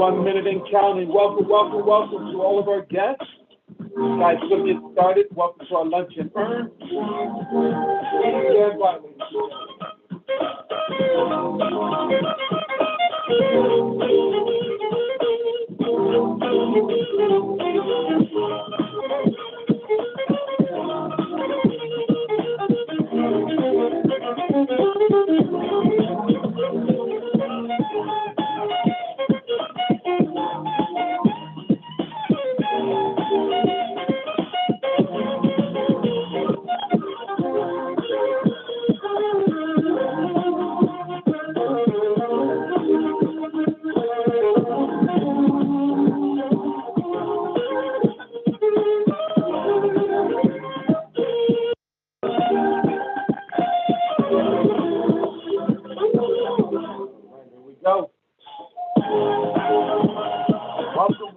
1 minute and counting. Welcome, welcome, welcome to all of our guests. Guys, we're going to get started. Welcome to our Lunch and Earn. Stand by, ladies go. Welcome.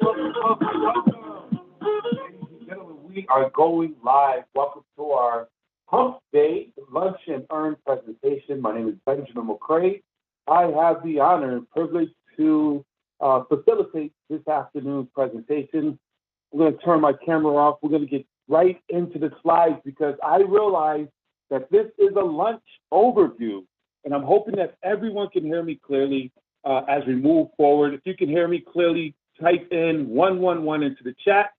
Ladies and gentlemen, we are going live. Welcome to our Hump Day Lunch and Earn presentation. My name is Benjamin McCrae. I have the honor and privilege to facilitate this afternoon's presentation. I'm going to turn my camera off. We're going to get right into the slides because I realize that this is a lunch overview. And I'm hoping that everyone can hear me clearly as we move forward. If you can hear me clearly, type in 111 into the chat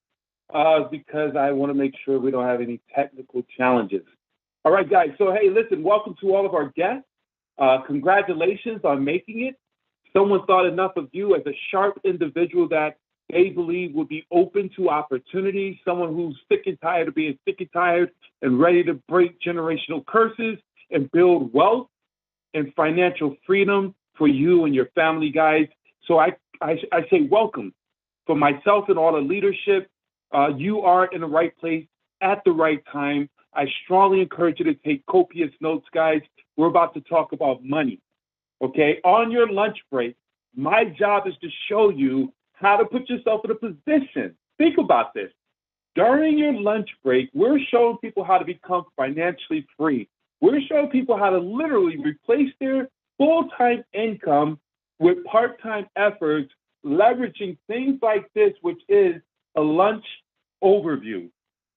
because I want to make sure we don't have any technical challenges. All right, guys. So, hey, listen, welcome to all of our guests. Congratulations on making it. Someone thought enough of you as a sharp individual that they believe would be open to opportunities, someone who's sick and tired of being sick and tired and ready to break generational curses and build wealth and financial freedom for you and your family, guys. So I say welcome. For myself and all the leadership, you are in the right place at the right time. I strongly encourage you to take copious notes, guys. We're about to talk about money, okay? On your lunch break, my job is to show you how to put yourself in a position. Think about this. During your lunch break, we're showing people how to become financially free. We're showing people how to literally replace their full-time income with part-time efforts, leveraging things like this, which is a lunch overview.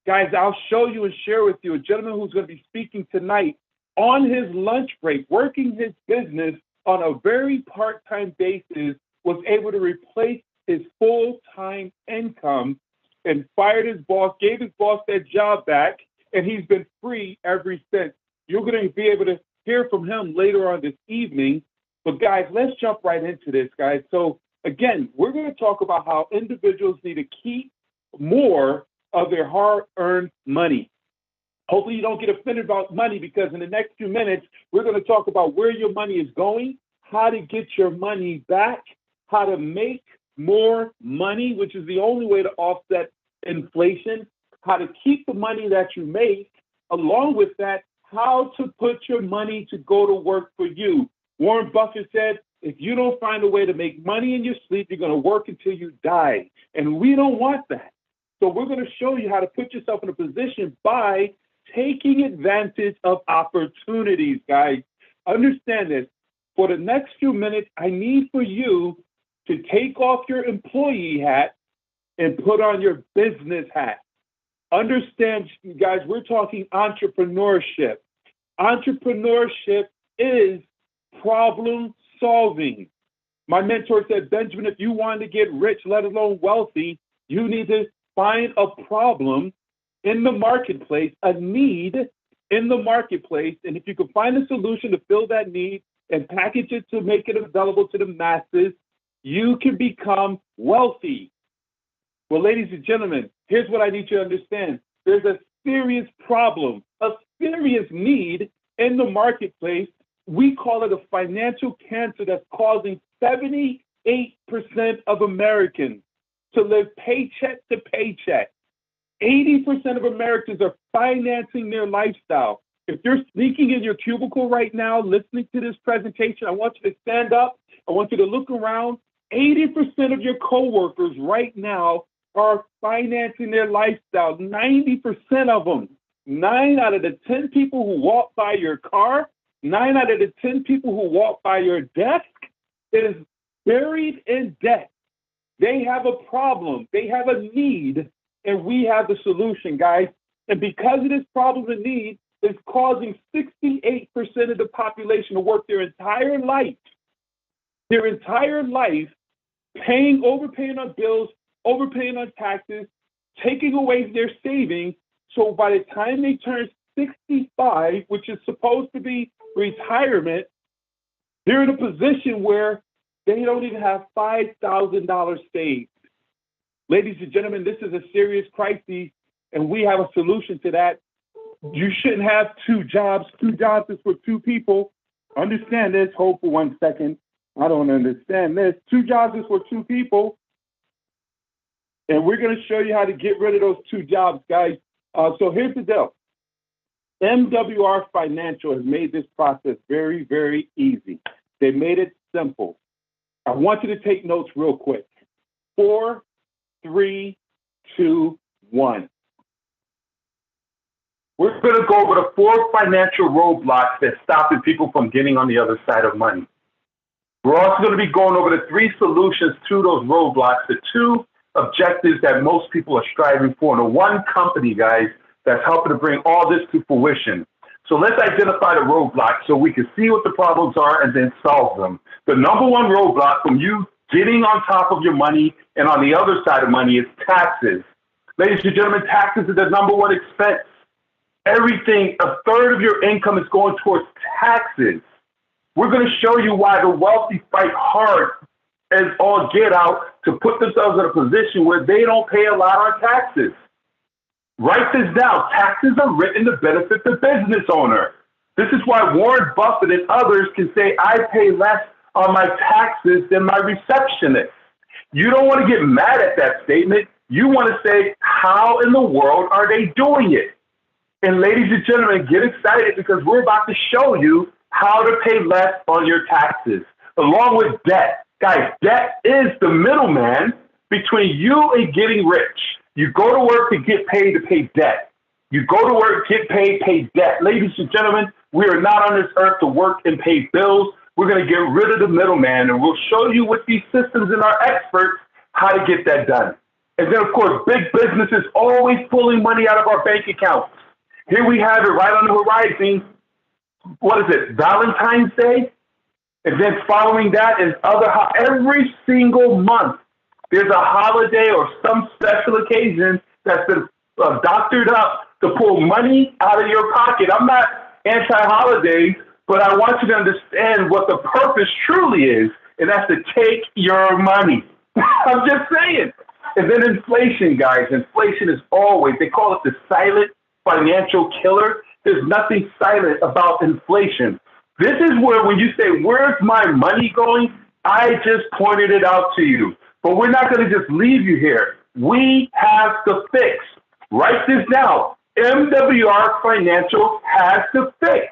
Guys, I'll show you and share with you a gentleman who's going to be speaking tonight on his lunch break, working his business on a very part-time basis, was able to replace his full-time income and fired his boss, gave his boss that job back, and he's been free ever since. You're going to be able to hear from him later on this evening. But guys, let's jump right into this, guys. So again, we're going to talk about how individuals need to keep more of their hard-earned money. Hopefully you don't get offended about money because in the next few minutes, we're going to talk about where your money is going, how to get your money back, how to make more money, which is the only way to offset inflation, how to keep the money that you make, along with that, how to put your money to go to work for you. Warren Buffett said, if you don't find a way to make money in your sleep, you're going to work until you die. And we don't want that. So we're going to show you how to put yourself in a position by taking advantage of opportunities, guys. Understand this. For the next few minutes, I need for you to take off your employee hat and put on your business hat. Understand, guys, we're talking entrepreneurship. Entrepreneurship is problem solving. My mentor said, Benjamin, if you want to get rich, let alone wealthy, you need to find a problem in the marketplace, a need in the marketplace. And if you can find a solution to fill that need and package it to make it available to the masses, you can become wealthy. Well, ladies and gentlemen, here's what I need you to understand. There's a serious problem, a serious need in the marketplace. We call it a financial cancer that's causing 78% of Americans to live paycheck to paycheck. 80% of Americans are financing their lifestyle. If you're sneaking in your cubicle right now, listening to this presentation, I want you to stand up. I want you to look around. 80% of your coworkers right now are financing their lifestyle. 90% of them. 9 out of the 10 people who walk by your car, 9 out of the 10 people who walk by your desk is buried in debt. They have a problem. They have a need, and we have the solution, guys. And because of this problem and need, it's causing 68% of the population to work their entire life, overpaying on bills, overpaying on taxes, taking away their savings. So by the time they turn 65, which is supposed to be retirement, they're in a position where they don't even have $5,000 saved. Ladies and gentlemen, this is a serious crisis, and we have a solution to that. You shouldn't have two jobs. Two jobs is for two people. Understand this. Hold for 1 second. I don't understand this. Two jobs is for two people. And we're going to show you how to get rid of those two jobs, guys. So here's the deal. MWR Financial has made this process very, very easy. They made it simple. I want you to take notes real quick. 4, 3, 2, 1. We're going to go over the 4 financial roadblocks that's stopping people from getting on the other side of money. We're also going to be going over the 3 solutions to those roadblocks, the 2 objectives that most people are striving for, and the 1 company, guys, that's helping to bring all this to fruition. So let's identify the roadblocks so we can see what the problems are and then solve them. The number 1 roadblock from you getting on top of your money and on the other side of money is taxes. Ladies and gentlemen, taxes is the number 1 expense. Everything, a third of your income is going towards taxes. We're going to show you why the wealthy fight hard as all get out to put themselves in a position where they don't pay a lot on taxes. Write this down. Taxes are written to benefit the business owner. This is why Warren Buffett and others can say, I pay less on my taxes than my receptionist. You don't want to get mad at that statement. You want to say, how in the world are they doing it? And ladies and gentlemen, get excited because we're about to show you how to pay less on your taxes, along with debt. Guys, debt is the middleman between you and getting rich. You go to work to get paid to pay debt. You go to work, get paid, pay debt. Ladies and gentlemen, we are not on this earth to work and pay bills. We're going to get rid of the middleman, and we'll show you with these systems and our experts how to get that done. And then, of course, big business is always pulling money out of our bank accounts. Here we have it right on the horizon. What is it, Valentine's Day? And then following that is every single month, there's a holiday or some special occasion that's been doctored up to pull money out of your pocket. I'm not anti-holidays, but I want you to understand what the purpose truly is, and that's to take your money. I'm just saying. And then inflation, guys. Inflation is always, they call it the silent financial killer. There's nothing silent about inflation. This is where when you say, where's my money going? I just pointed it out to you. But we're not going to just leave you here. We have the fix. Write this down. MWR Financial has the fix.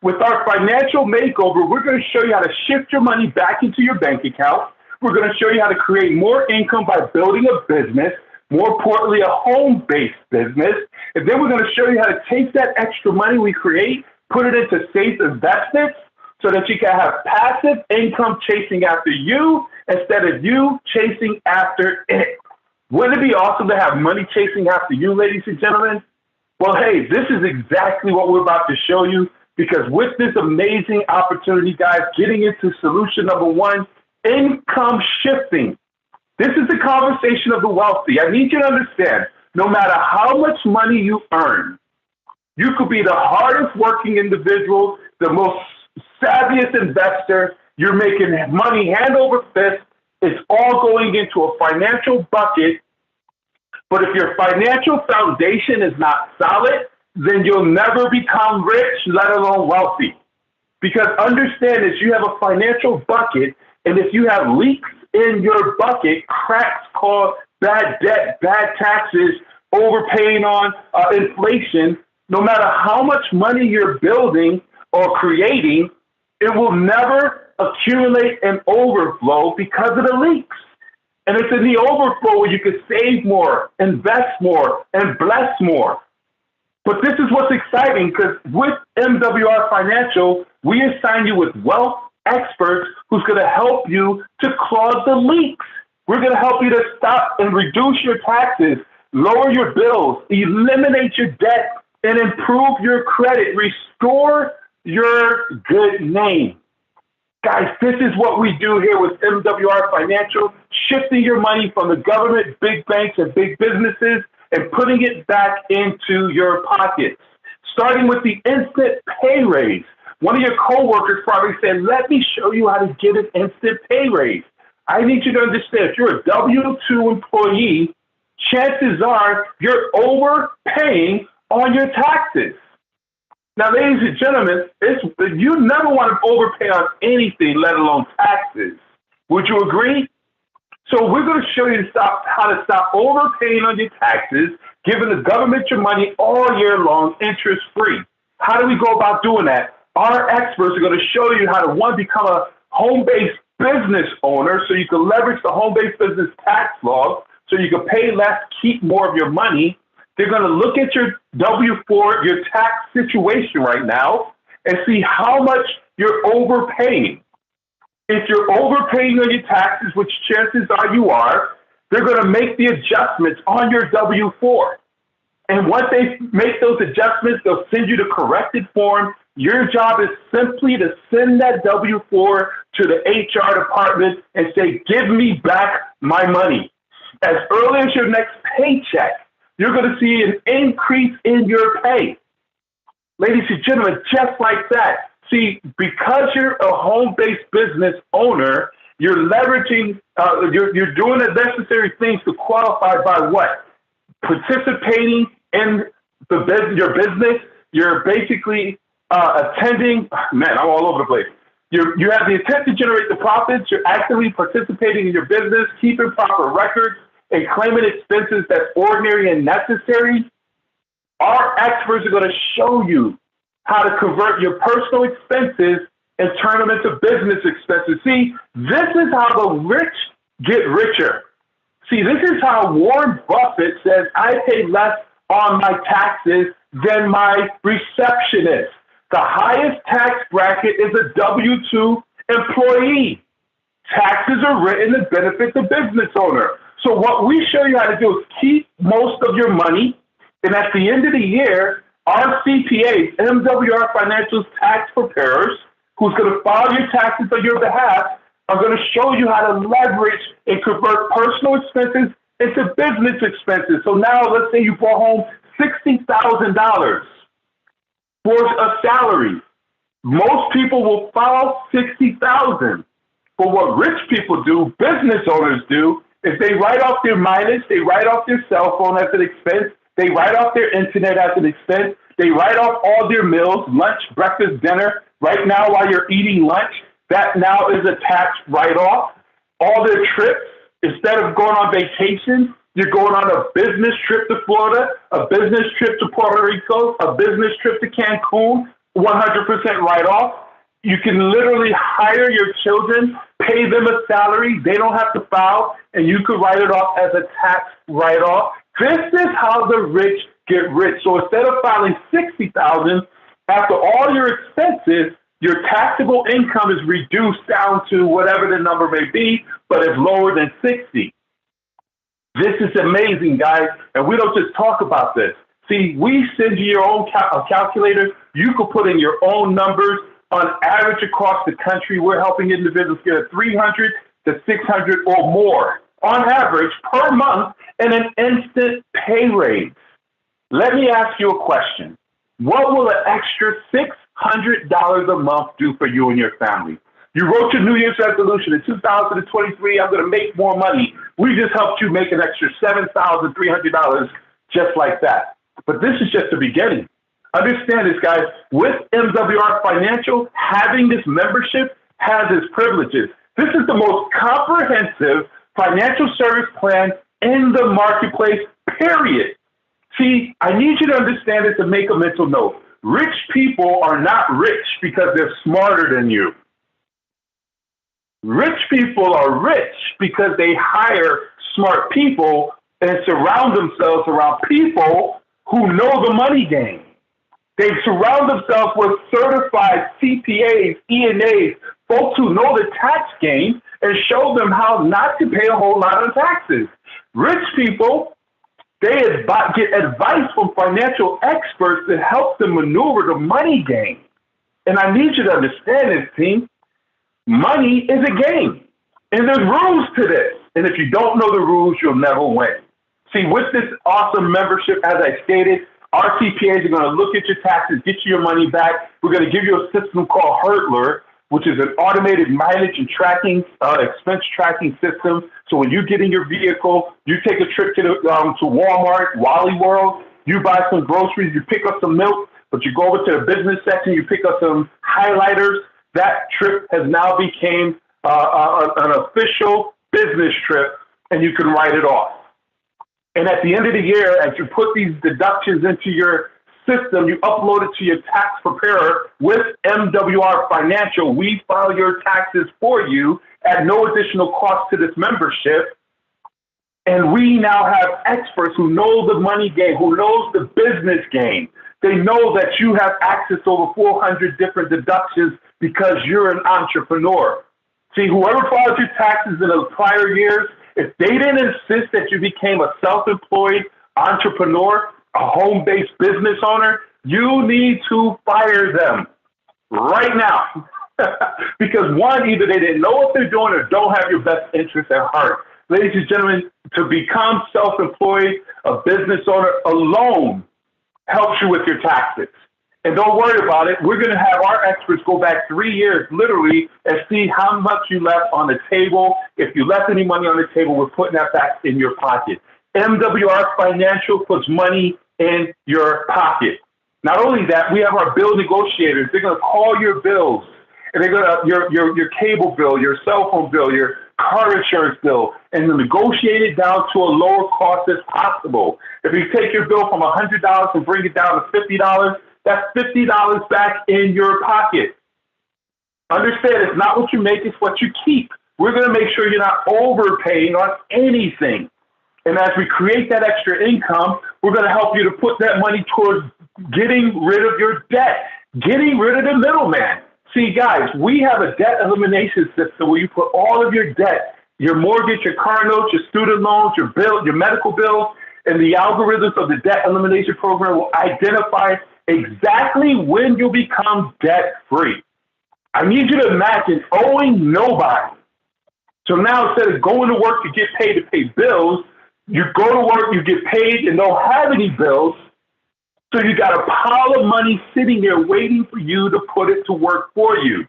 With our financial makeover, we're going to show you how to shift your money back into your bank account. We're going to show you how to create more income by building a business, more importantly, a home-based business. And then we're going to show you how to take that extra money we create, put it into safe investments so that you can have passive income chasing after you instead of you chasing after it. Wouldn't it be awesome to have money chasing after you, ladies and gentlemen? Well, hey, this is exactly what we're about to show you, because with this amazing opportunity, guys, getting into solution number 1, income shifting. This is the conversation of the wealthy. I need you to understand, no matter how much money you earn, you could be the hardest working individual, the most savviest investor. You're making money hand over fist. It's all going into a financial bucket. But if your financial foundation is not solid, then you'll never become rich, let alone wealthy. Because understand this, you have a financial bucket, and if you have leaks in your bucket, cracks called bad debt, bad taxes, overpaying on inflation, no matter how much money you're building or creating, it will never accumulate and overflow because of the leaks. And it's in the overflow where you can save more, invest more, and bless more. But this is what's exciting, because with MWR Financial, we assign you with wealth experts who's going to help you to close the leaks. We're going to help you to stop and reduce your taxes, lower your bills, eliminate your debt, and improve your credit, restore your good name. Guys, this is what we do here with MWR Financial, shifting your money from the government, big banks, and big businesses, and putting it back into your pockets. Starting with the instant pay raise. One of your coworkers probably said, let me show you how to get an instant pay raise. I need you to understand, if you're a W-2 employee, chances are you're overpaying on your taxes. Now, ladies and gentlemen, you never want to overpay on anything, let alone taxes. Would you agree? So we're going to show you how to stop overpaying on your taxes, giving the government your money all year long, interest-free. How do we go about doing that? Our experts are going to show you how to, one, become a home-based business owner so you can leverage the home-based business tax law so you can pay less, keep more of your money. They're going to look at your W-4, your tax situation right now, and see how much you're overpaying. If you're overpaying on your taxes, which chances are you are, they're going to make the adjustments on your W-4. And once they make those adjustments, they'll send you the corrected form. Your job is simply to send that W-4 to the HR department and say, give me back my money. As early as your next paycheck, you're going to see an increase in your pay. Ladies and gentlemen, just like that. See, because you're a home-based business owner, you're leveraging, you're doing the necessary things to qualify by what? Participating in your business. You're basically attending, man, I'm all over the place. You have the intent to generate the profits. You're actively participating in your business, keeping proper records, and claiming expenses that's ordinary and necessary. Our experts are going to show you how to convert your personal expenses and turn them into business expenses. See, this is how the rich get richer. See, this is how Warren Buffett says, I pay less on my taxes than my receptionist. The highest tax bracket is a W-2 employee. Taxes are written to benefit the business owner. So what we show you how to do is keep most of your money, and at the end of the year, our CPAs, MWR Financial's tax preparers, who's going to file your taxes on your behalf, are going to show you how to leverage and convert personal expenses into business expenses. So now let's say you brought home $60,000 for a salary. Most people will file $60,000. But what rich people do, business owners do, is they write off their mileage, they write off their cell phone as an expense, they write off their internet as an expense, they write off all their meals, lunch, breakfast, dinner. Right now, while you're eating lunch, that now is a tax write-off. All their trips, instead of going on vacation, you're going on a business trip to Florida, a business trip to Puerto Rico, a business trip to Cancun, 100% write-off. You can literally hire your children, pay them a salary, they don't have to file, and you could write it off as a tax write-off. This is how the rich get rich. So instead of filing $60,000, after all your expenses, your taxable income is reduced down to whatever the number may be, but it's lower than 60. This is amazing, guys, and we don't just talk about this. See, we send you your own calculator. You can put in your own numbers. On average across the country, we're helping individuals get a $300 to $600 or more on average per month and an instant pay raise. Let me ask you a question. What will an extra $600 a month do for you and your family? You wrote your New Year's resolution in 2023, I'm going to make more money. We just helped you make an extra $7,300 just like that. But this is just the beginning. Understand this, guys. With MWR Financial, having this membership has its privileges. This is the most comprehensive financial service plan in the marketplace, period. See, I need you to understand this and make a mental note. Rich people are not rich because they're smarter than you. Rich people are rich because they hire smart people and surround themselves around people who know the money game. They surround themselves with certified CPAs, ENAs, folks who know the tax game, and show them how not to pay a whole lot of taxes. Rich people, they get advice from financial experts that help them maneuver the money game. And I need you to understand this, team. Money is a game. And there's rules to this. And if you don't know the rules, you'll never win. See, with this awesome membership, as I stated, our CPAs are going to look at your taxes, get you your money back. We're going to give you a system called Hurdler, which is an automated mileage and tracking, expense tracking system. So when you get in your vehicle, you take a trip to Walmart, Wally World, you buy some groceries, you pick up some milk, but you go over to the business section, you pick up some highlighters. That trip has now became an official business trip, and you can write it off. And at the end of the year, as you put these deductions into your system, you upload it to your tax preparer with MWR Financial. We file your taxes for you at no additional cost to this membership. And we now have experts who know the money game, who knows the business game. They know that you have access to over 400 different deductions because you're an entrepreneur. See, whoever filed your taxes in the prior years, if they didn't insist that you became a self-employed entrepreneur, a home-based business owner, you need to fire them right now. Because one, either they didn't know what they're doing or don't have your best interest at heart. Ladies and gentlemen, to become self-employed, a business owner alone helps you with your taxes. And don't worry about it. We're going to have our experts go back 3 years, literally, and see how much you left on the table. If you left any money on the table, we're putting that back in your pocket. MWR Financial puts money in your pocket. Not only that, we have our bill negotiators. They're going to call your bills, and they're going to your cable bill, your cell phone bill, your car insurance bill, and negotiate it down to a lower cost as possible. If you take your bill from $100 and bring it down to $50, that's $50 back in your pocket. Understand, it's not what you make, it's what you keep. We're going to make sure you're not overpaying on anything. And as we create that extra income, we're going to help you to put that money towards getting rid of your debt, getting rid of the middleman. See, guys, we have a debt elimination system where you put all of your debt, your mortgage, your car notes, your student loans, your bill, your medical bills, and the algorithms of the debt elimination program will identify exactly when you become debt-free. I need you to imagine owing nobody. So now instead of going to work to get paid to pay bills, you go to work, you get paid, and don't have any bills. So you got a pile of money sitting there waiting for you to put it to work for you.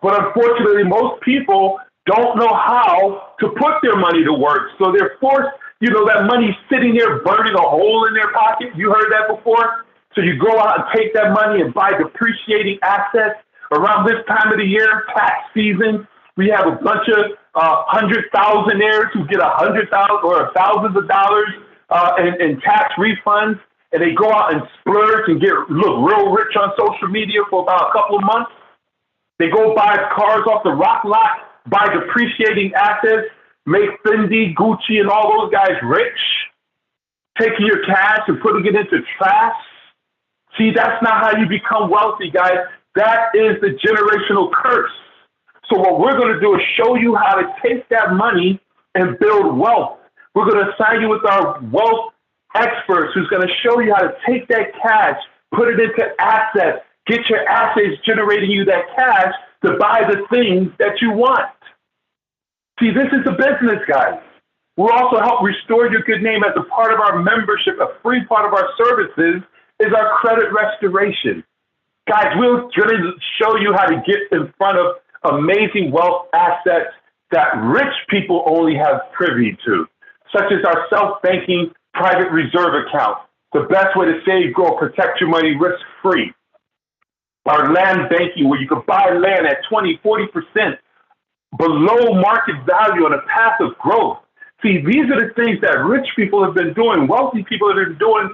But unfortunately, most people don't know how to put their money to work. So they're forced, that money's sitting there burning a hole in their pocket. You heard that before? So you go out and take that money and buy depreciating assets. Around this time of the year, tax season, we have a bunch of 100,000aires who get 100,000 or thousands of dollars in tax refunds, and they go out and splurge and look real rich on social media for about a couple of months. They go buy cars off the rock lot, buy depreciating assets, make Fendi, Gucci, and all those guys rich, taking your cash and putting it into trash. See, that's not how you become wealthy, guys. That is the generational curse. So what we're going to do is show you how to take that money and build wealth. We're going to assign you with our wealth experts who's going to show you how to take that cash, put it into assets, get your assets generating you that cash to buy the things that you want. See, this is a business, guys. We'll also help restore your good name as a part of our membership. A free part of our services is our credit restoration. Guys, we're going to show you how to get in front of amazing wealth assets that rich people only have privy to, such as our self-banking private reserve account, the best way to save, grow, protect your money risk-free. Our land banking, where you can buy land at 20, 40% below market value on a path of growth. See, these are the things that rich people have been doing, wealthy people have been doing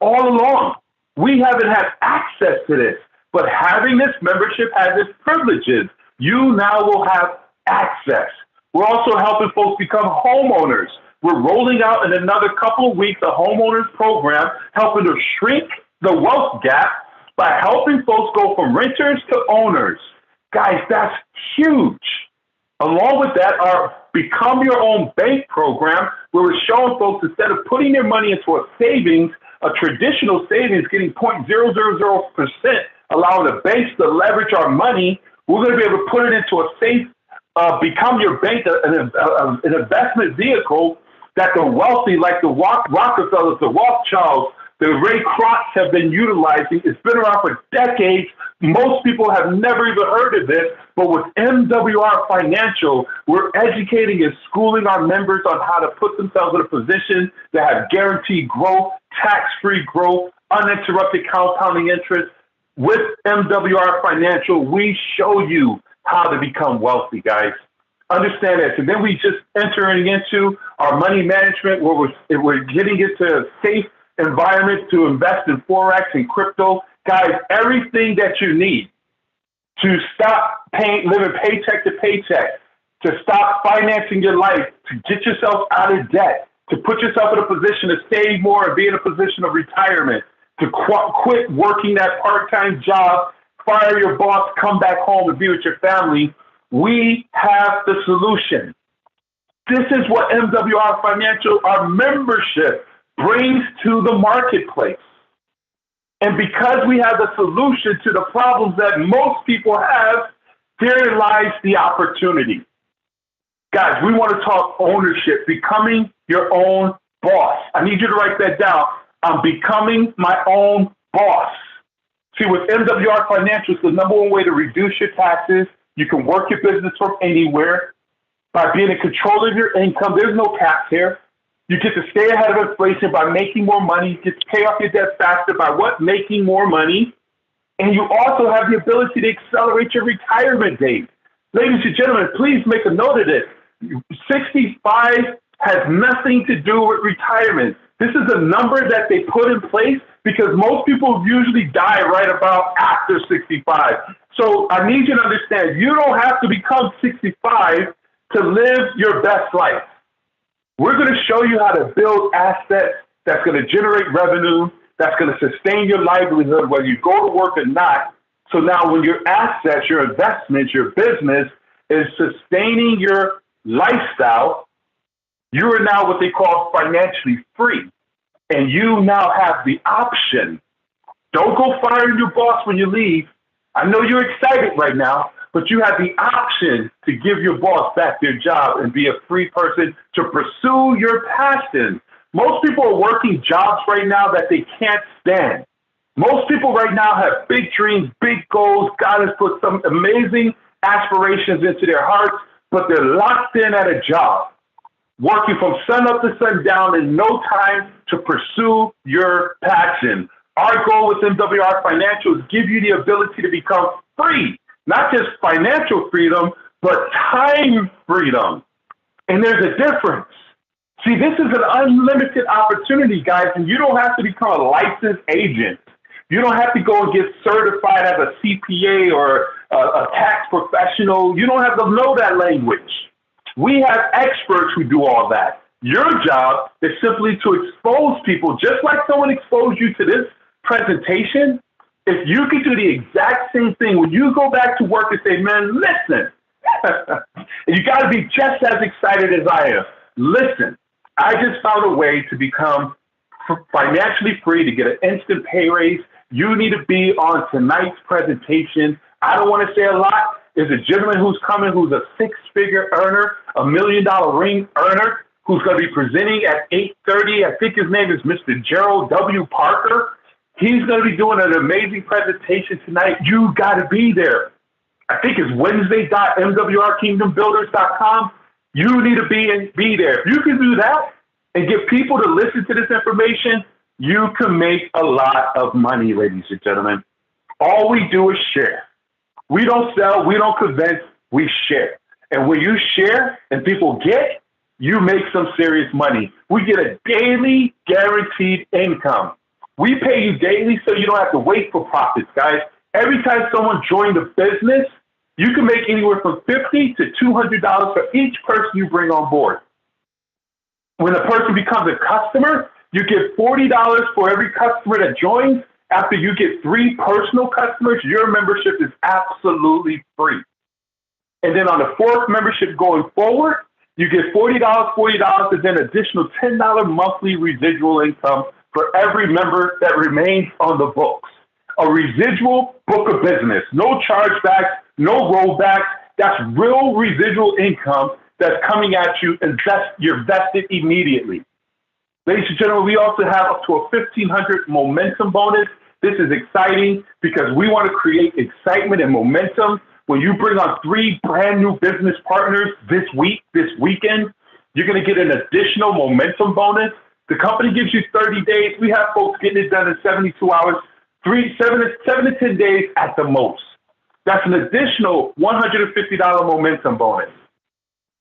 all along. We haven't had access to this, but having this membership has its privileges. You now will have access. We're also helping folks become homeowners. We're rolling out in another couple of weeks a homeowners program, helping to shrink the wealth gap by helping folks go from renters to owners. Guys, that's huge. Along with that, our Become Your Own Bank program, where we're showing folks instead of putting their money into a savings, a traditional savings getting 0.000%, allowing the banks to leverage our money, we're going to be able to put it into a safe, Become Your Bank, an investment vehicle that the wealthy, like the Rockefellers, the Rothschilds, the Ray Krocs have been utilizing. It's been around for decades. Most people have never even heard of this, but with MWR Financial, we're educating and schooling our members on how to put themselves in a position to have guaranteed growth, tax-free growth, uninterrupted compounding interest. With MWR Financial, we show you how to become wealthy, guys. Understand that. So then we just entering into our money management where we're getting into a safe environment to invest in Forex and crypto. Guys, everything that you need to stop living paycheck to paycheck, to stop financing your life, to get yourself out of debt, to put yourself in a position to save more and be in a position of retirement, to quit working that part-time job, fire your boss, come back home and be with your family. We have the solution. This is what MWR Financial, our membership, brings to the marketplace. And because we have the solution to the problems that most people have, there lies the opportunity. Guys, we want to talk ownership, becoming your own boss. I need you to write that down. I'm becoming my own boss. See, with MWR Financial, it's the number one way to reduce your taxes. You can work your business from anywhere by being in control of your income. There's no caps here. You get to stay ahead of inflation by making more money. You get to pay off your debt faster by what? Making more money. And you also have the ability to accelerate your retirement date. Ladies and gentlemen, please make a note of this. 65 has nothing to do with retirement. This is a number that they put in place because most people usually die right about after 65. So I need you to understand, you don't have to become 65 to live your best life. We're going to show you how to build assets that's going to generate revenue, that's going to sustain your livelihood, whether you go to work or not. So now when your assets, your investments, your business is sustaining your lifestyle, you are now what they call financially free. And you now have the option. Don't go firing your boss when you leave. I know you're excited right now, but you have the option to give your boss back their job and be a free person to pursue your passion. Most people are working jobs right now that they can't stand. Most people right now have big dreams, big goals. God has put some amazing aspirations into their hearts, but they're locked in at a job, working from sun up to sundown and no time to pursue your passion. Our goal with MWR Financial is give you the ability to become free, not just financial freedom, but time freedom. And there's a difference. See, this is an unlimited opportunity, guys, and you don't have to become a licensed agent. You don't have to go and get certified as a CPA or a tax professional. You don't have to know that language. We have experts who do all that. Your job is simply to expose people, just like someone exposed you to this presentation. If you could do the exact same thing when you go back to work and say, man, listen, you got to be just as excited as I am. Listen, I just found a way to become financially free, to get an instant pay raise. You need to be on tonight's presentation. I don't want to say a lot. There's a gentleman who's coming who's a six-figure earner, $1 million ring earner, who's going to be presenting at 8:30. I think his name is Mr. Gerald W. Parker. He's going to be doing an amazing presentation tonight. You got to be there. I think it's Wednesday.mwrkingdombuilders.com. You need to be there. If you can do that and get people to listen to this information, you can make a lot of money, ladies and gentlemen. All we do is share. We don't sell, we don't convince, we share. And when you share and people get, you make some serious money. We get a daily guaranteed income. We pay you daily so you don't have to wait for profits, guys. Every time someone joins a business, you can make anywhere from $50 to $200 for each person you bring on board. When a person becomes a customer, you get $40 for every customer that joins. After you get 3 personal customers, your membership is absolutely free. And then on the fourth membership going forward, you get $40, $40, and then additional $10 monthly residual income for every member that remains on the books. A residual book of business, no chargebacks, no rollbacks. That's real residual income that's coming at you, and you're vested immediately. Ladies and gentlemen, we also have up to a $1,500 momentum bonus. This is exciting because we want to create excitement and momentum. When you bring on 3 brand new business partners this weekend, you're going to get an additional momentum bonus. The company gives you 30 days. We have folks getting it done in 72 hours, 7 to 10 days at the most. That's an additional $150 momentum bonus.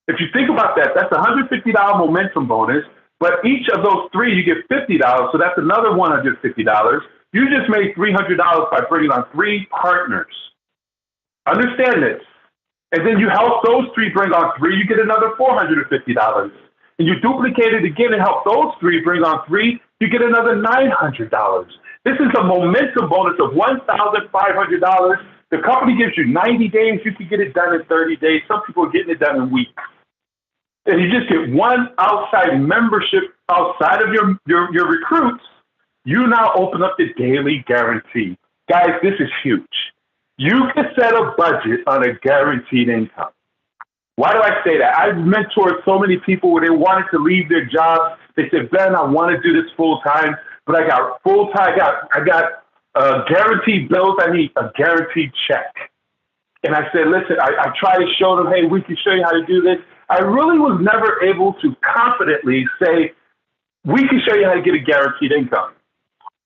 If you think about that, that's a $150 momentum bonus, but each of those 3, you get $50, so that's another $150. You just made $300 by bringing on 3 partners. Understand this. And then you help those 3 bring on 3, you get another $450. And you duplicate it again and help those 3 bring on 3, you get another $900. This is a momentum bonus of $1,500. The company gives you 90 days. You can get it done in 30 days. Some people are getting it done in weeks. And you just get one outside membership outside of your recruits. You now open up the daily guarantee. Guys, this is huge. You can set a budget on a guaranteed income. Why do I say that? I've mentored so many people where they wanted to leave their jobs. They said, Ben, I want to do this full time, but I got full time. I got guaranteed bills. I need a guaranteed check. And I said, listen, I try to show them, hey, we can show you how to do this. I really was never able to confidently say, we can show you how to get a guaranteed income.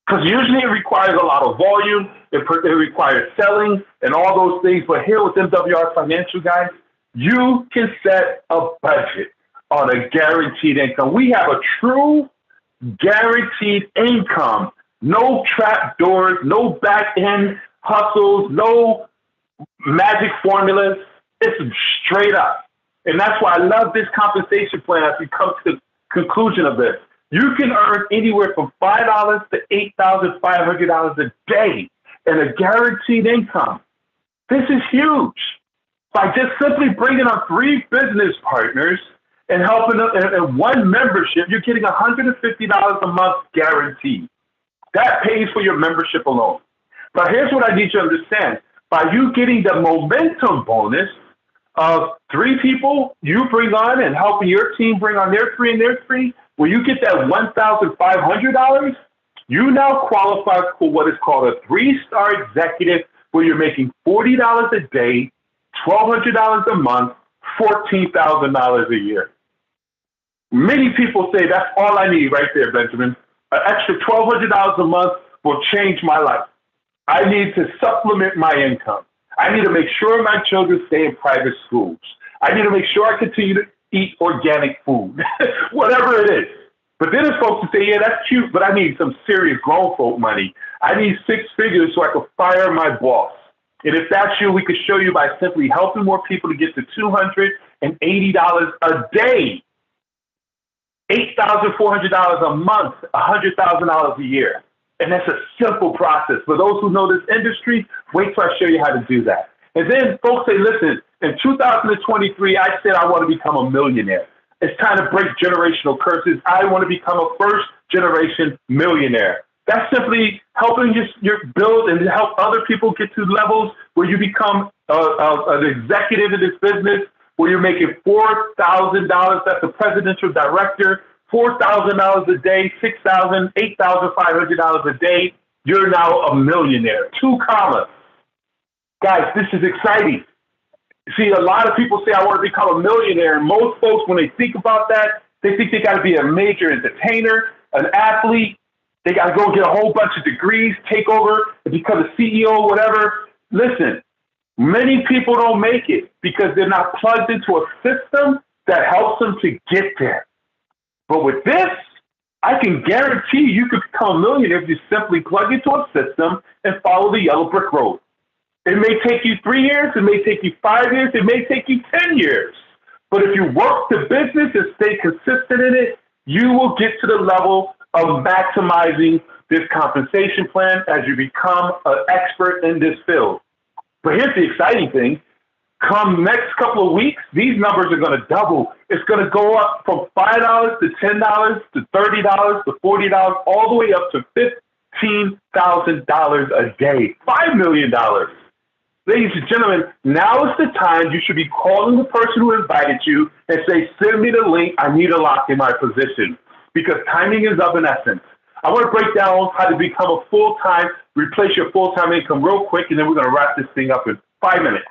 Because usually it requires a lot of volume, it requires selling and all those things. But here with MWR Financial, guys, you can set a budget on a guaranteed income. We have a true guaranteed income. No trap doors, no back end hustles, no magic formulas. It's straight up. And that's why I love this compensation plan as we come to the conclusion of this. You can earn anywhere from $5 to $8,500 a day in a guaranteed income. This is huge. By just simply bringing on 3 business partners and helping them in one membership, you're getting $150 a month guaranteed. That pays for your membership alone. But here's what I need you to understand. By you getting the momentum bonus of 3 people you bring on and helping your team bring on their 3 and their 3, where you get that $1,500, you now qualify for what is called a 3-star executive, where you're making $40 a day, $1,200 a month, $14,000 a year. Many people say that's all I need right there, Benjamin. An extra $1,200 a month will change my life. I need to supplement my income. I need to make sure my children stay in private schools. I need to make sure I continue to eat organic food, whatever it is. But then there's folks who say, yeah, that's cute, but I need some serious grown folk money. I need 6 figures so I can fire my boss. And if that's you, we could show you by simply helping more people to get to $280 a day, $8,400 a month, $100,000 a year. And that's a simple process. For those who know this industry, wait till I show you how to do that. And then folks say, listen, in 2023, I said I want to become a millionaire. It's time to break generational curses. I want to become a first-generation millionaire. That's simply helping your build and help other people get to levels where you become an executive in this business, where you're making $4,000. That's a presidential director, $4,000 a day, $6,000, $8,500 a day. You're now a millionaire. 2 commas. Guys, this is exciting. See, a lot of people say, I want to become a millionaire. And most folks, when they think about that, they think they got to be a major entertainer, an athlete. They got to go get a whole bunch of degrees, take over, and become a CEO, whatever. Listen, many people don't make it because they're not plugged into a system that helps them to get there. But with this, I can guarantee you could become a millionaire if you simply plug into a system and follow the yellow brick road. It may take you 3 years, it may take you 5 years, it may take you 10 years. But if you work the business and stay consistent in it, you will get to the level of maximizing this compensation plan as you become an expert in this field. But here's the exciting thing. Come next couple of weeks, these numbers are going to double. It's going to go up from $5 to $10 to $30 to $40, all the way up to $15,000 a day, $5 million. Ladies and gentlemen, now is the time you should be calling the person who invited you and say, send me the link. I need a lock in my position, because timing is of an essence. I want to break down how to become a full-time, replace your full-time income real quick, and then we're going to wrap this thing up in 5 minutes.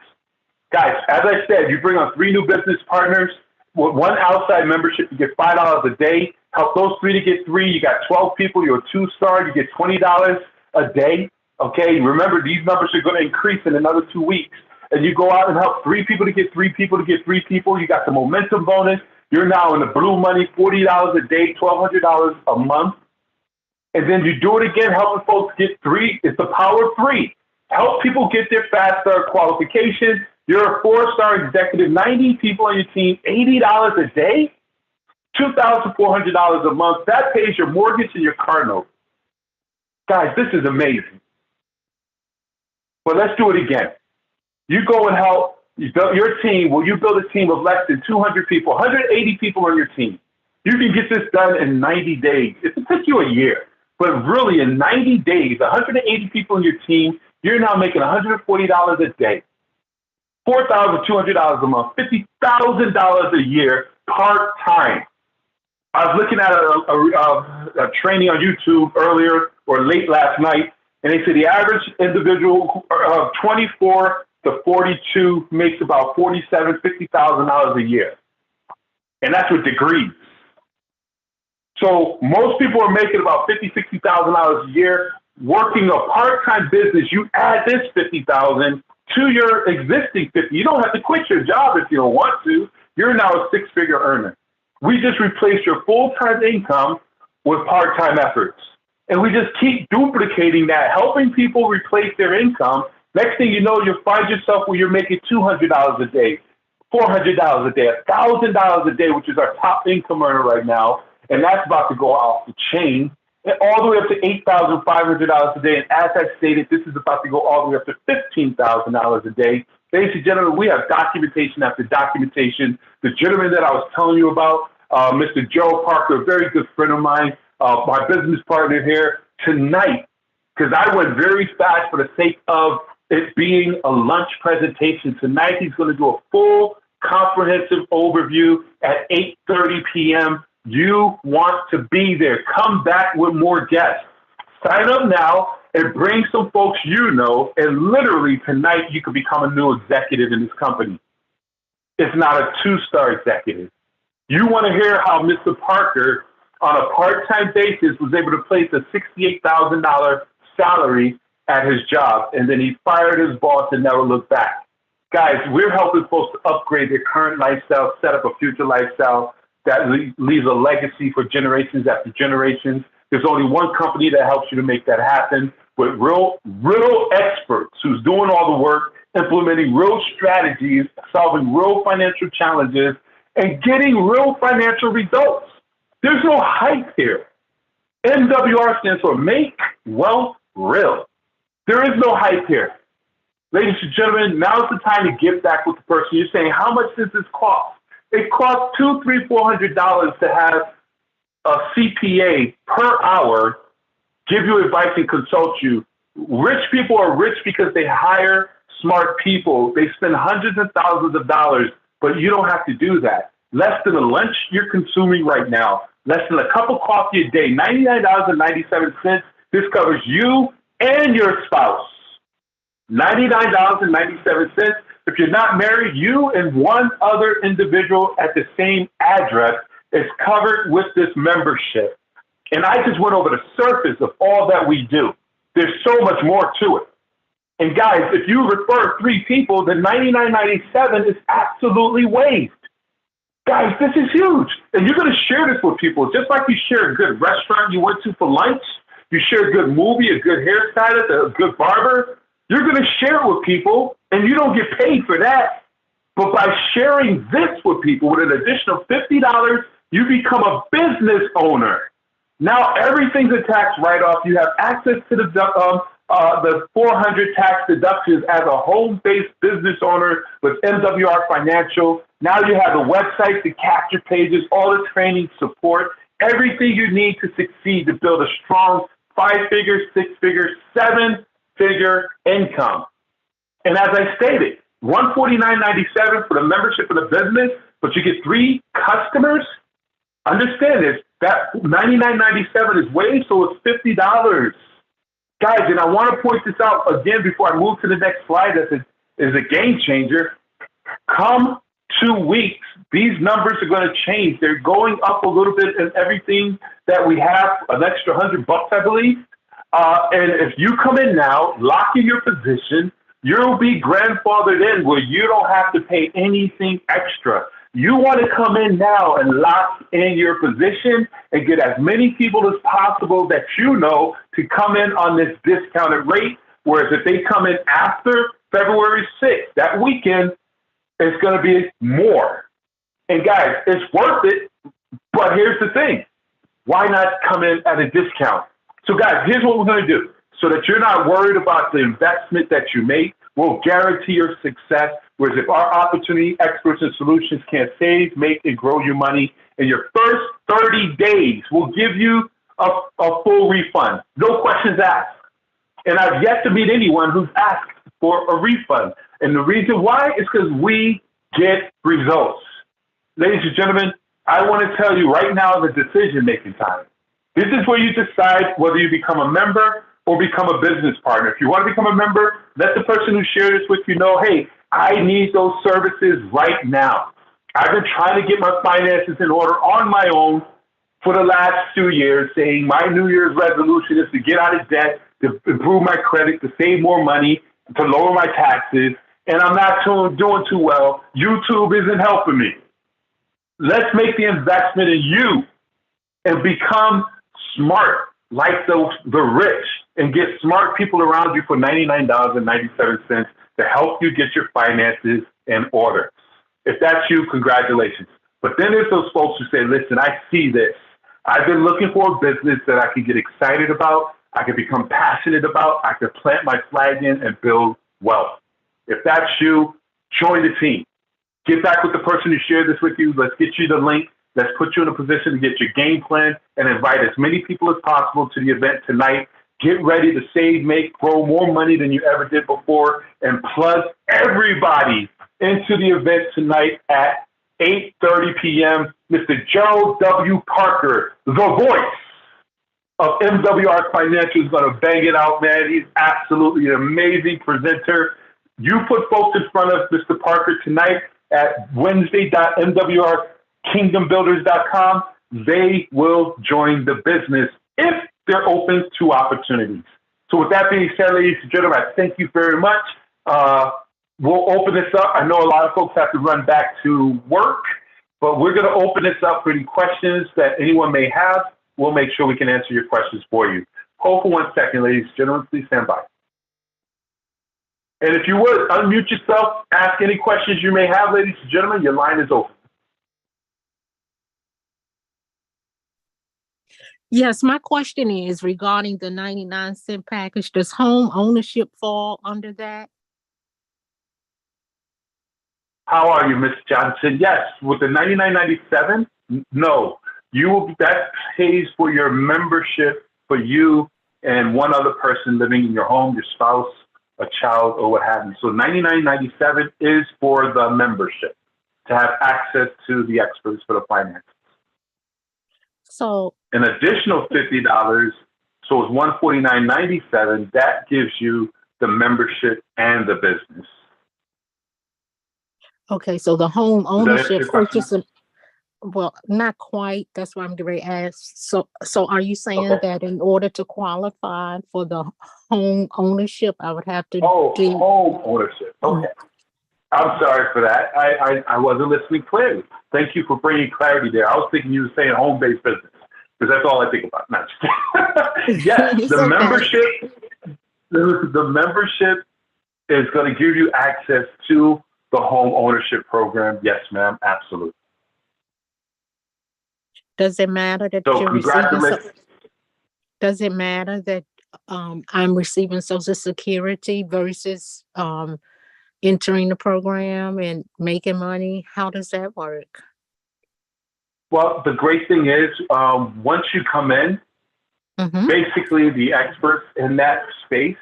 Guys, as I said, you bring on 3 new business partners with 1 outside membership, you get $5 a day. Help those 3 to get 3. You got 12 people, you're a 2-star, you get $20 a day. Okay, remember, these numbers are going to increase in another 2 weeks. And you go out and help 3 people to get 3 people to get 3 people. You got the momentum bonus. You're now in the blue money, $40 a day, $1,200 a month. And then you do it again, helping folks get 3. It's the power of 3. Help people get their fast start qualification. You're a 4-star executive, 90 people on your team, $80 a day, $2,400 a month. That pays your mortgage and your car note. Guys, this is amazing. But let's do it again. You go and help your team. Well, you build a team of less than 200 people, 180 people on your team. You can get this done in 90 days. It will take you a year. But really, in 90 days, 180 people on your team, you're now making $140 a day, $4,200 a month, $50,000 a year part-time. I was looking at a training on YouTube earlier or late last night, and they said the average individual of 24 to 42 makes about $47,000, $50,000 a year. And that's with degrees. So most people are making about $50,000, $60,000 a year. Working a part-time business, you add this $50,000 to your existing $50,000. You don't have to quit your job if you don't want to. You're now a 6-figure earner. We just replaced your full-time income with part-time efforts. And we just keep duplicating that, helping people replace their income. Next thing you know, you'll find yourself where you're making $200 a day, $400 a day, $1,000 a day, which is our top income earner right now. And that's about to go off the chain, and all the way up to $8,500 a day. And as I stated, this is about to go all the way up to $15,000 a day. Ladies and gentlemen, we have documentation after documentation. The gentleman that I was telling you about, Mr. Joe Parker, a very good friend of mine, my business partner here tonight, because I went very fast for the sake of it being a lunch presentation. Tonight, he's going to do a full comprehensive overview at 8:30 p.m. You want to be there. Come back with more guests. Sign up now and bring some folks you know, and literally tonight you could become a new executive in this company. It's not a 2-star executive. You want to hear how Mr. Parker, on a part-time basis, was able to place a $68,000 salary at his job, and then he fired his boss and never looked back. Guys, we're helping folks to upgrade their current lifestyle, set up a future lifestyle that leaves a legacy for generations after generations. There's only one company that helps you to make that happen, with real experts who's doing all the work, implementing real strategies, solving real financial challenges, and getting real financial results. There's no hype here. MWR stands for Make Wealth Real. There is no hype here. Ladies and gentlemen, now's the time to give back with the person. You're saying, how much does this cost? It costs $200, $300, $400 to have a CPA per hour give you advice and consult you. Rich people are rich because they hire smart people. They spend hundreds of thousands of dollars, but you don't have to do that. Less than a lunch you're consuming right now, less than a cup of coffee a day, $99.97. This covers you and your spouse. $99.97. If you're not married, you and one other individual at the same address is covered with this membership. And I just went over the surface of all that we do. There's so much more to it. And guys, if you refer 3 people, then $99.97 is absolutely waived. Guys, this is huge. And you're going to share this with people. Just like you share a good restaurant you went to for lunch, you share a good movie, a good hairstylist, a good barber, you're going to share it with people, and you don't get paid for that. But by sharing this with people with an additional $50, you become a business owner. Now everything's a tax write-off. You have access to the the 400 tax deductions as a home-based business owner with MWR Financial. Now you have a website, the capture pages, all the training support, everything you need to succeed to build a strong 5-figure, 6-figure, 7-figure income. And as I stated, $149.97 for the membership of the business, but you get 3 customers. Understand this, that $99.97 is waived, so it's $50. Guys, and I want to point this out again before I move to the next slide, that is a game changer. Come 2 weeks, these numbers are going to change. They're going up a little bit in everything that we have, an extra $100, I believe. And if you come in now, lock in your position, you'll be grandfathered in where you don't have to pay anything extra. You want to come in now and lock in your position and get as many people as possible that you know to come in on this discounted rate. Whereas if they come in after February 6th, that weekend, it's going to be more. And guys, it's worth it. But here's the thing. Why not come in at a discount? So guys, here's what we're going to do. So that you're not worried about the investment that you make, we'll guarantee your success. Whereas if our opportunity experts and solutions can't save, make, and grow your money in your first 30 days, we'll give you a full refund. No questions asked. And I've yet to meet anyone who's asked for a refund. And the reason why is because we get results. Ladies and gentlemen, I want to tell you right now the decision-making time. This is where you decide whether you become a member or become a business partner. If you want to become a member, let the person who shared this with you know, hey, I need those services right now. I've been trying to get my finances in order on my own for the last 2 years, saying my New Year's resolution is to get out of debt, to improve my credit, to save more money, to lower my taxes, and I'm not doing too well. YouTube isn't helping me. Let's make the investment in you and become smart like the rich and get smart people around you for $99.97 to help you get your finances in order. If that's you, congratulations. But then there's those folks who say, listen, I see this. I've been looking for a business that I can get excited about, I can become passionate about, I can plant my flag in and build wealth. If that's you, join the team. Get back with the person who shared this with you. Let's get you the link. Let's put you in a position to get your game plan and invite as many people as possible to the event tonight. Get ready to save, make, grow more money than you ever did before, and plug everybody into the event tonight at 8:30 p.m. Mr. Gerald W. Parker, the voice of MWR Financial, is going to bang it out, man. He's absolutely an amazing presenter. You put folks in front of Mr. Parker tonight at Wednesday.mwrkingdombuilders.com. They will join the business if they're open to opportunities. So with that being said, ladies and gentlemen, I thank you very much. We'll open this up. I know a lot of folks have to run back to work, but we're going to open this up for any questions that anyone may have. We'll make sure we can answer your questions for you. Hold for 1 second, ladies and gentlemen. Please stand by. And if you would, unmute yourself, ask any questions you may have, ladies and gentlemen. Your line is open. Yes, my question is regarding the 99-cent package. Does home ownership fall under that? How are you, Ms. Johnson? Yes, with the $99.97, no. That pays for your membership for you and one other person living in your home, your spouse, a child, or what have you. So $99.97 is for the membership to have access to the experts for the finances. So an additional $50, so it's $149.97. That gives you the membership and the business. Okay, so the home ownership purchase, well, not quite. That's what I'm going to ask. So are you saying that in order to qualify for the home ownership, I would have to do home ownership? Okay. I'm sorry for that. I wasn't listening clearly. Thank you for bringing clarity there. I was thinking you were saying home-based business, because that's all I think about. No, yes, the membership is going to give you access to the home ownership program. Yes, ma'am. Absolutely. Does it matter that you're receiving? Does it matter that I'm receiving Social Security versus entering the program and making money? How does that work? Well, the great thing is, once you come in, Mm-hmm. basically the experts in that space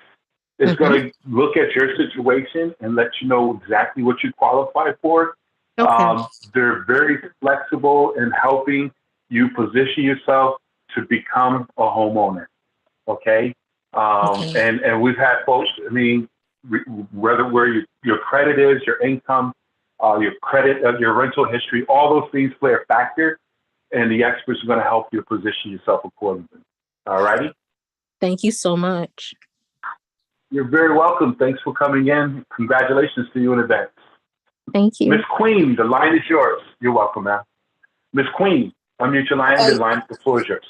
is Mm-hmm. going to look at your situation and let you know exactly what you qualify for. Okay. They're very flexible in helping you position yourself to become a homeowner. Okay. Okay. And we've had folks, I mean, whether where your credit is, your income, your credit, your rental history, all those things play a factor, and the experts are going to help you position yourself accordingly. All righty. Thank you so much. You're very welcome. Thanks for coming in. Congratulations to you in advance. Thank you. Miss Queen, the line is yours. You're welcome, ma'am. Miss Queen, unmute your line. The floor is yours.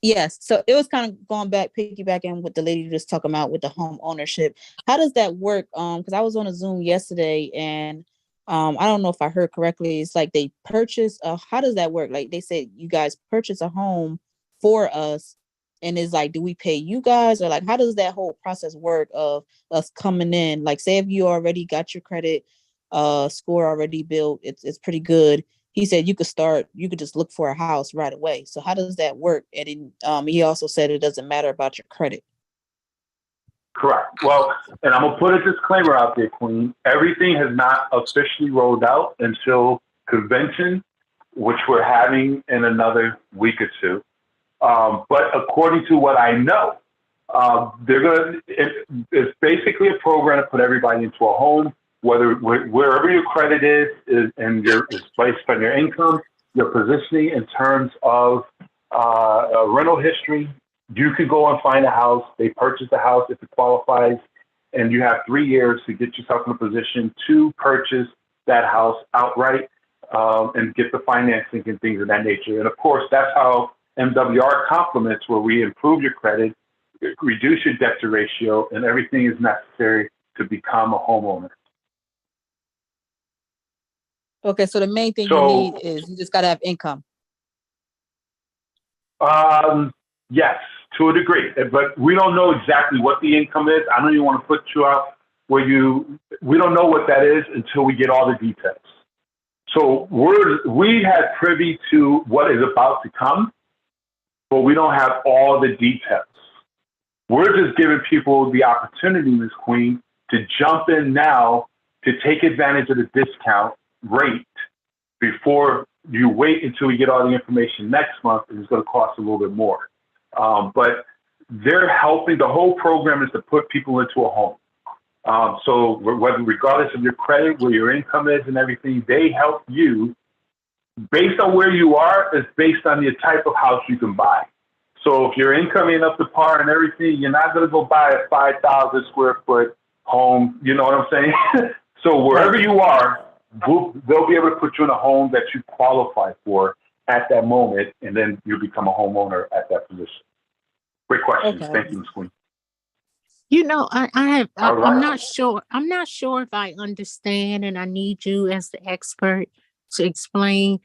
Yes. So it was kind of going back, piggybacking with the lady you just talking about with the home ownership. How does that work? Because I was on a Zoom yesterday and I don't know if I heard correctly. It's like they purchase how does that work? Like they said you guys purchase a home for us, and it's like, do we pay you guys, or like how does that whole process work of us coming in? Like say if you already got your credit score already built, it's pretty good. He said you could just look for a house right away. So how does that work? And then, he also said it doesn't matter about your credit. Correct. Well, and I'm gonna put a disclaimer out there, Queen. Everything has not officially rolled out until convention, which we're having in another week or two. But according to what I know, it's basically a program to put everybody into a home, wherever your credit is and is based on your income, your positioning in terms of rental history. You could go and find a house. They purchase the house if it qualifies, and you have 3 years to get yourself in a position to purchase that house outright and get the financing and things of that nature. And of course, that's how MWR complements, where we improve your credit, reduce your debt to ratio, and everything is necessary to become a homeowner. Okay, so the main thing you need is you just got to have income. Yes, to a degree, but we don't know exactly what the income is. I don't even want to put you out we don't know what that is until we get all the details. So we had privy to what is about to come, but we don't have all the details. We're just giving people the opportunity, Ms. Queen, to jump in now to take advantage of the discount rate before you wait until we get all the information next month, and it's going to cost a little bit more. But they're helping. The whole program is to put people into a home. So regardless of your credit, where your income is and everything, they help you based on where you are. It's based on the type of house you can buy. So if your income ain't up to par and everything, you're not going to go buy a 5,000 square foot home. You know what I'm saying? So wherever you are, they'll be able to put you in a home that you qualify for at that moment, and then you become a homeowner at that position. Great question. Okay. Thank you, Ms. Queen. You know, I'm right. not sure. I'm not sure if I understand, and I need you as the expert to explain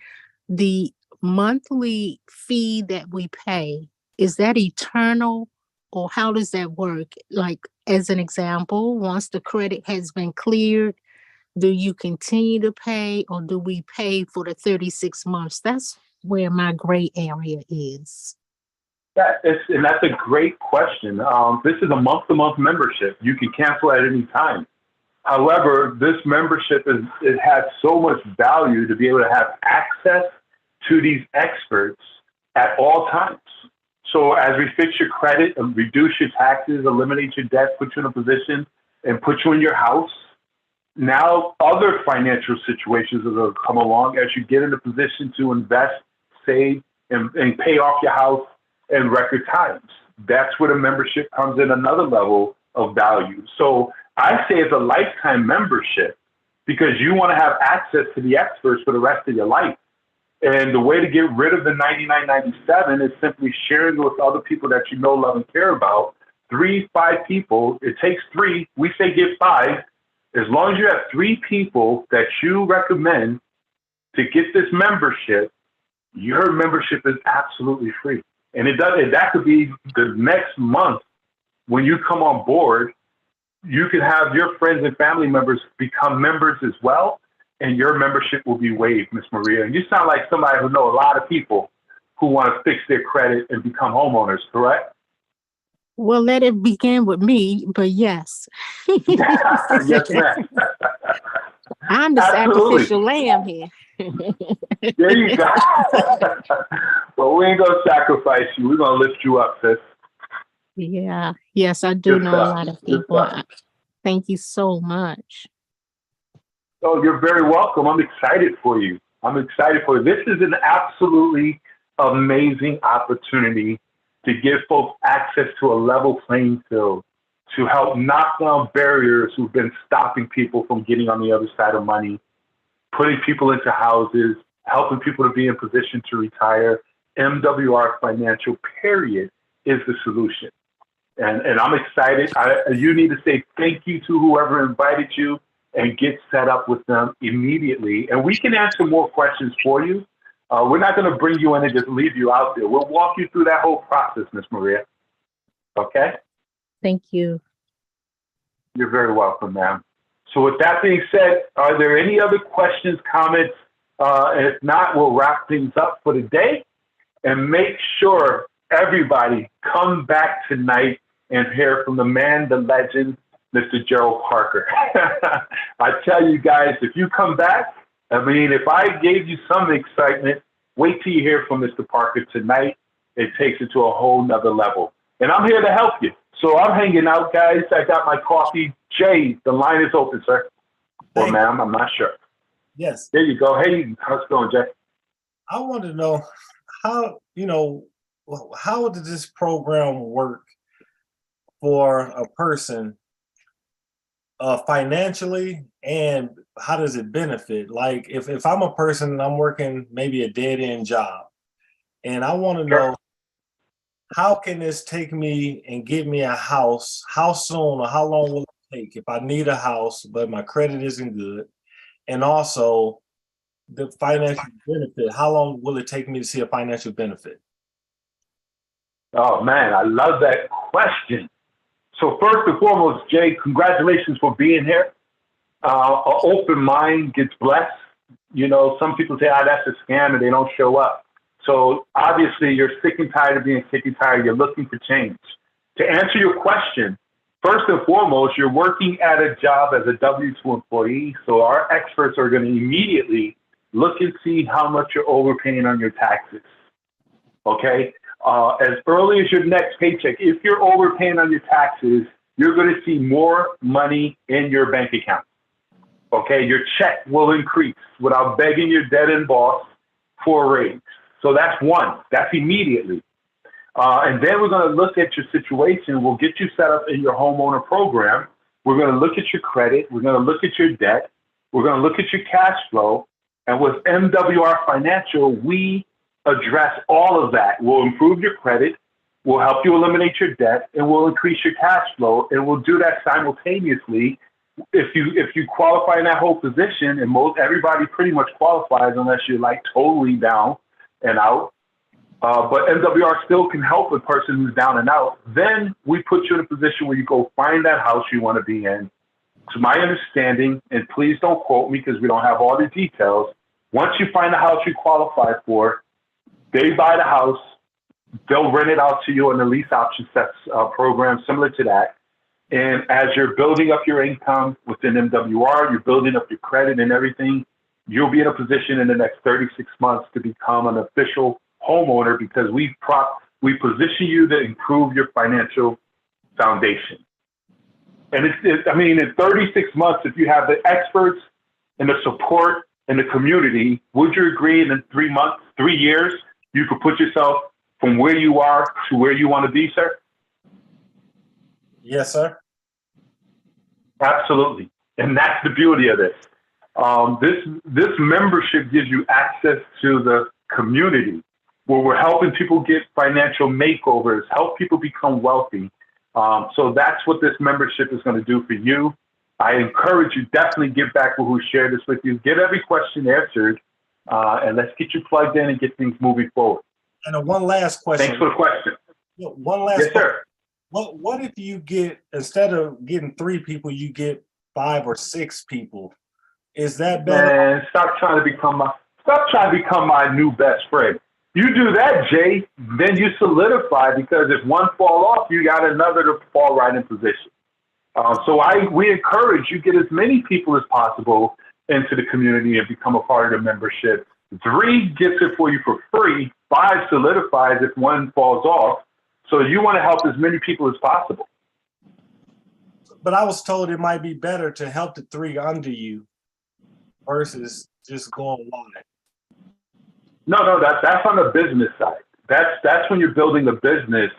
the monthly fee that we pay. Is that eternal, or how does that work? Like, as an example, once the credit has been cleared, do you continue to pay, or do we pay for the 36 months? That's where my gray area is. And that's a great question. This is a month-to-month membership. You can cancel at any time. However, this membership it has so much value to be able to have access to these experts at all times. So as we fix your credit and reduce your taxes, eliminate your debt, put you in a position and put you in your house, now other financial situations are going to come along as you get in a position to invest, save, and pay off your house in record times. That's where the membership comes in another level of value. So I say it's a lifetime membership because you want to have access to the experts for the rest of your life. And the way to get rid of the $99.97 is simply sharing with other people that you know, love, and care about. 3, 5 people. It takes 3. We say get 5. As long as you have 3 people that you recommend to get this membership, your membership is absolutely free. And that could be the next month when you come on board, you can have your friends and family members become members as well, and your membership will be waived, Miss Maria. And you sound like somebody who knows a lot of people who want to fix their credit and become homeowners, correct? Well, let it begin with me, but yes. Yes, ma'am. I'm the Absolutely. sacrificial lamb here. There you go. Well, we ain't going to sacrifice you. We're going to lift you up, sis. Yeah. Yes, I do Good know stuff. a lot of Good people. stuff. Thank you so much. Oh, you're very welcome. I'm excited for you. I'm excited for you. This is an absolutely amazing opportunity to give folks access to a level playing field, to help knock down barriers who've been stopping people from getting on the other side of money, putting people into houses, helping people to be in position to retire. MWR Financial, period, is the solution. And I'm excited. You need to say thank you to whoever invited you and get set up with them immediately. And we can answer more questions for you. We're not going to bring you in and just leave you out there. We'll walk you through that whole process, Miss Maria. Okay? Thank you. You're very welcome, ma'am. So with that being said, are there any other questions, comments? And if not, we'll wrap things up for the day. And make sure everybody come back tonight and hear from the man, the legend, Mr. Gerald Parker. I tell you guys, if you come back, I mean, if I gave you some excitement, wait till you hear from Mr. Parker tonight. It takes it to a whole nother level. And I'm here to help you. So I'm hanging out, guys. I got my coffee. Jay, the line is open, sir. Or ma'am, I'm not sure. Yes. There you go. Hey, how's it going, Jay? I want to know how, how does this program work for a person financially, and how does it benefit? Like if I'm a person and I'm working maybe a dead-end job, and I want to know, how can this take me and get me a house? How soon or how long will it take if I need a house, but my credit isn't good? And also the financial benefit, how long will it take me to see a financial benefit? Oh, man, I love that question. So first and foremost, Jay, congratulations for being here. An open mind gets blessed. You know, some people say, that's a scam, and they don't show up. So obviously you're sick and tired of being sick and tired. You're looking for change. To answer your question, first and foremost, you're working at a job as a W-2 employee. So our experts are going to immediately look and see how much you're overpaying on your taxes. Okay? As early as your next paycheck, if you're overpaying on your taxes, you're going to see more money in your bank account. Okay? Your check will increase without begging your dead-end boss for a raise. So that's one. That's immediately. And then we're going to look at your situation. We'll get you set up in your homeowner program. We're going to look at your credit. We're going to look at your debt. We're going to look at your cash flow. And with MWR Financial, we address all of that. We'll improve your credit. We'll help you eliminate your debt, and we'll increase your cash flow. And we'll do that simultaneously. If you qualify in that whole position, and everybody pretty much qualifies unless you're like totally down and out. But MWR still can help a person who's down and out. Then we put you in a position where you go find that house you want to be in. To my understanding, and please don't quote me because we don't have all the details, once you find the house you qualify for, they buy the house, they'll rent it out to you in the lease option sets program similar to that. And as you're building up your income within MWR, you're building up your credit and everything, you'll be in a position in the next 36 months to become an official homeowner because we position you to improve your financial foundation. And in 36 months, if you have the experts and the support and the community, would you agree in 3 years, you could put yourself from where you are to where you want to be, sir? Yes, sir. Absolutely. And that's the beauty of this. This membership gives you access to the community where we're helping people get financial makeovers, help people become wealthy. So that's what this membership is going to do for you. I encourage you, definitely get back with who shared this with you. Get every question answered, and let's get you plugged in and get things moving forward. And one last question. Thanks for the question. One last yes, question. sir. What if you get, instead of getting 3 people, you get 5 or 6 people? Is that better? Man, stop trying to become my new best friend. You do that, Jay, then you solidify, because if one fall off, you got another to fall right in position. We encourage you get as many people as possible into the community and become a part of the membership. 3 gets it for you for free. 5 solidifies if one falls off. So you want to help as many people as possible. But I was told it might be better to help the 3 under you versus just going wide. No, that's on the business side. That's when you're building a business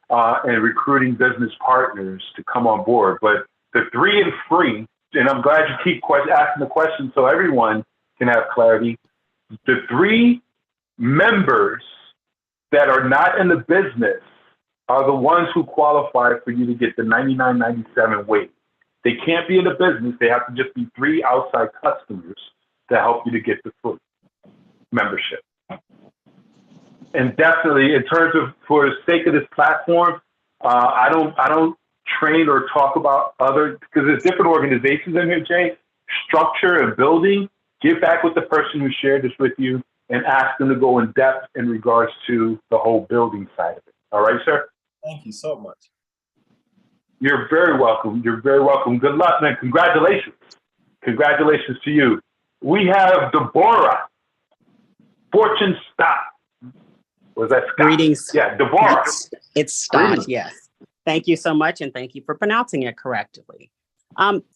and recruiting business partners to come on board. But the 3 and free, and I'm glad you keep asking the question so everyone can have clarity. The 3 members that are not in the business are the ones who qualify for you to get the $99.97 waiver. They can't be in the business. They have to just be 3 outside customers to help you to get the free membership. And definitely, in terms of, for the sake of this platform, I don't train or talk about other, because there's different organizations in here, Jay. Structure and building. Get back with the person who shared this with you and ask them to go in depth in regards to the whole building side of it. All right, sir? Thank you so much. You're very welcome. You're very welcome. Good luck, man. Congratulations. Congratulations to you. We have Deborah. Fortune Stott. Was that Scott? Greetings. Yeah, Deborah. It's Stott, Greetings. yes. Thank you so much, and thank you for pronouncing it correctly.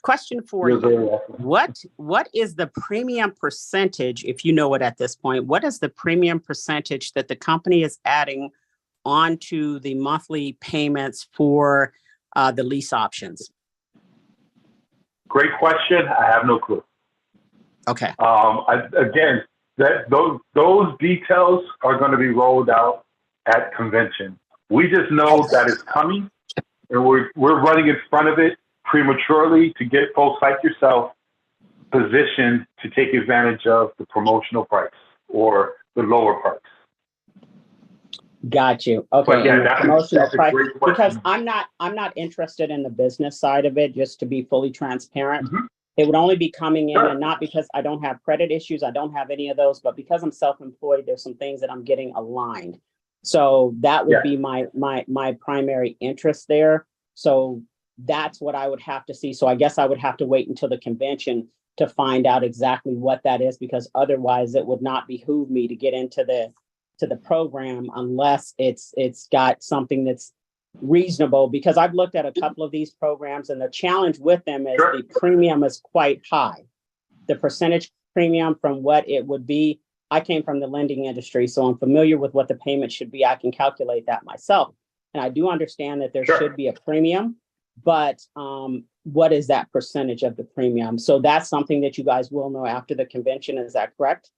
Question for You're very you. welcome. What is the premium percentage, if you know it at this point, what is the premium percentage that the company is adding onto the monthly payments for the lease options? Great question. I have no clue. Okay. Again, those details are going to be rolled out at convention. We just know that it's coming, and we're running in front of it prematurely to get folks like yourself positioned to take advantage of the promotional price or the lower price. Got you. Okay. But yeah, and the promotional that's a price, great question. because I'm not interested in the business side of it, just to be fully transparent. Mhm. It would only be coming in, Sure. and not because I don't have credit issues. I don't have any of those, but because I'm self-employed, there's some things that I'm getting aligned. So that would Yeah. be my primary interest there. So that's what I would have to see. So I guess I would have to wait until the convention to find out exactly what that is, because otherwise it would not behoove me to get into the program unless it's got something that's reasonable, because I've looked at a couple of these programs, and the challenge with them is Sure. the premium is quite high. The percentage premium from what it would be, I came from the lending industry, so I'm familiar with what the payment should be. I can calculate that myself. And I do understand that there Sure. should be a premium, but what is that percentage of the premium? So that's something that you guys will know after the convention. Is that correct?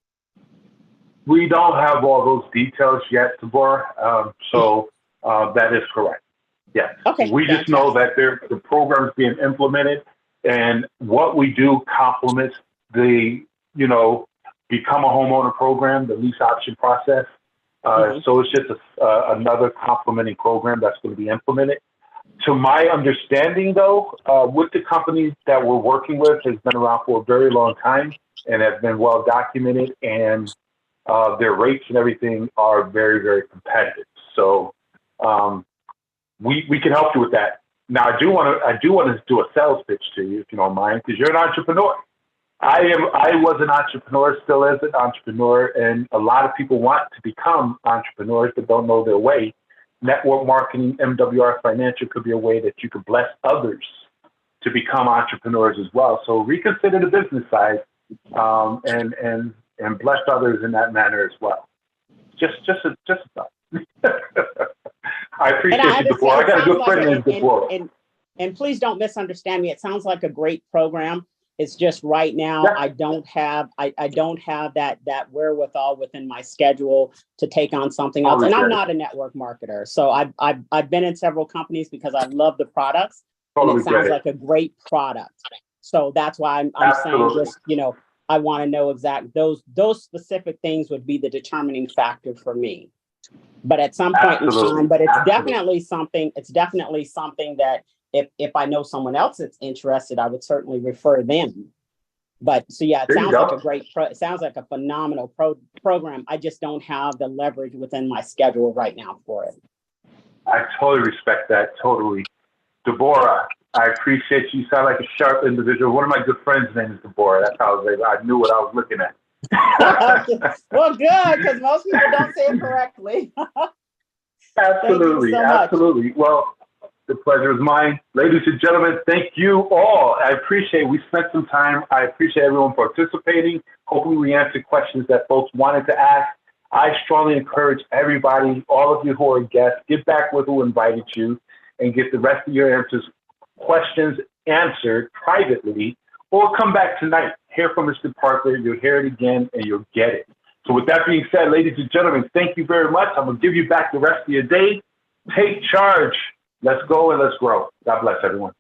We don't have all those details yet, Deborah. So that is correct. Yes. Okay. We just know that the program is being implemented, and what we do complements the, become a homeowner program, the lease option process. So it's just another complementing program that's going to be implemented. To my understanding, though, with the companies that we're working with has been around for a very long time and have been well documented, and their rates and everything are very, very competitive. So we can help you with that. Now, I do want to do a sales pitch to you, if you don't mind, because you're an entrepreneur. I was an entrepreneur, still is an entrepreneur, and a lot of people want to become entrepreneurs but don't know their way. Network marketing, MWR Financial could be a way that you could bless others to become entrepreneurs as well. So reconsider the business side and bless others in that manner as well. Just a thought. I appreciate you, Deborah. I got a good friend named Deborah. And please don't misunderstand me. It sounds like a great program. It's just right now, Yeah. I don't have that wherewithal within my schedule to take on something else. And I'm not a network marketer. So I've been in several companies because I love the products. And it sounds like a great product. So that's why I'm saying just, I want to know those specific things would be the determining factor for me. But at some point in Absolutely. time, but it's Absolutely. definitely something that if I know someone else that's interested, I would certainly refer them. But so yeah, it There you sounds like go. it sounds like a phenomenal program. I just don't have the leverage within my schedule right now for it. I totally respect that. Totally. Deborah, I appreciate you. You sound like a sharp individual. One of my good friends' name is Deborah. That's how I knew what I was looking at. Well, good, because most people don't say it correctly. Absolutely. so much. Absolutely. Well, the pleasure is mine. Ladies and gentlemen, thank you all. I appreciate we spent some time. I appreciate everyone participating. Hopefully we answered questions that folks wanted to ask. I strongly encourage everybody, all of you who are guests, get back with who invited you and get the rest of your questions answered privately, or come back tonight, hear from Mr. Parker, you'll hear it again and you'll get it. So with that being said, ladies and gentlemen, thank you very much. I'm gonna give you back the rest of your day. Take charge. Let's go and let's grow. God bless everyone.